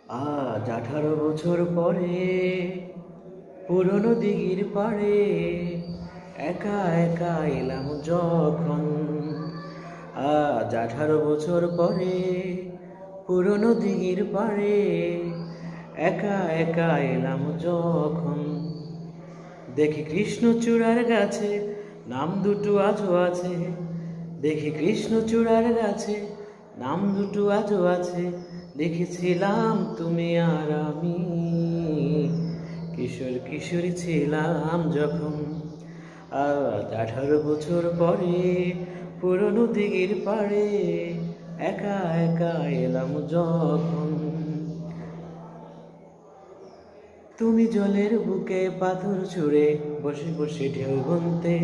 আজ 18 বছর পরে পুরনো দিঘির পাড়ে একা একা এলাম যখন। আজ 18 বছর পরে পুরনো দিঘির পাড়ে একা একা এলাম যখন। দেখি কৃষ্ণচূড়ার গাছে নাম দুটো আজও আছে। দেখি কৃষ্ণচূড়ার গাছে নাম দুটো আজও আছে। লিখেছিলাম তুমি আর আমি, কিশোর কিশোরী ছিলাম যখন। আজ 18 বছর পরে পুরনো দিঘির পাড়ে একা একা এলাম যখন। তুমি জলের বুকে পাথর ছুঁড়ে বসে বসে ঢেউ গুনতে,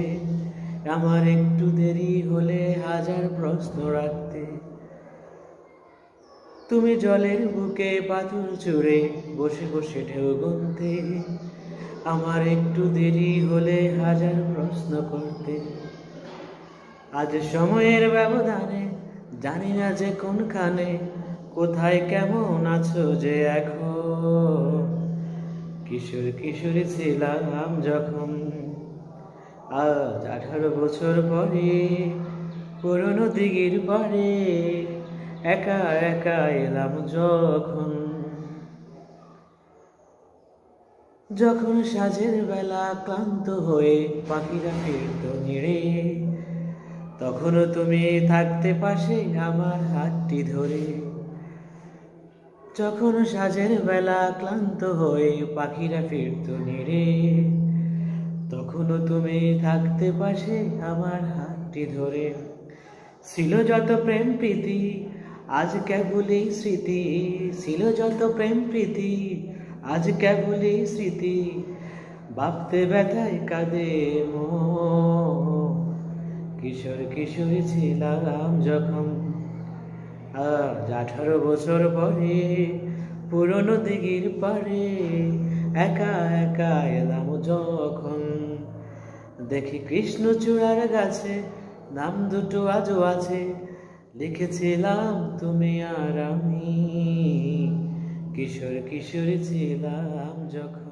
আমার একটু দেরি হলে হাজার প্রশ্ন রাখতে। তুমি জলের বুকে পাথর ছুঁড়ে বসে বসে ঢেউ গুনতে, আমার একটু দেরি হলে হাজার প্রশ্ন করতে। আজ সময়ের ব্যবধানে জানি না যে কোনখানে কোথায় কেমন আছো যে এখন। কিশোর কিশোরী ছিলাম যখন। আজ 18 বছর পরে পুরনো দিঘির পাড়ে একা একা এলাম যখন। যখন সাঁঝের বেলা ক্লান্ত হয়ে পাখিরা ফিরত নিড়ে, তখনও তুমি থাকতে পাশে আমার হাতটি ধরে। যখন সাঁঝের বেলা ক্লান্ত হয়ে পাখিরা ফিরত নিড়ে, তখনও তুমি থাকতে পাশে আমার হাতটি ধরে। ছিল যত প্রেম প্রীতি আজ কেবলই স্মৃতি, ছিল যত প্রেম প্রীতি আজ কেবলই স্মৃতি। ভাবতে ব্যথায় কাঁদে মন, কিশোর কিশোরী ছিলাম যখন। আজ 18 বছর পরে পুরনো দিঘির পাড়ে একা একা এলাম যখন। দেখি কৃষ্ণচূড়ার গাছে নাম দুটো আজও আছে। লিখেছিলাম তুমি আর আমি, কিশোর কিশোরী ছিলাম যখন।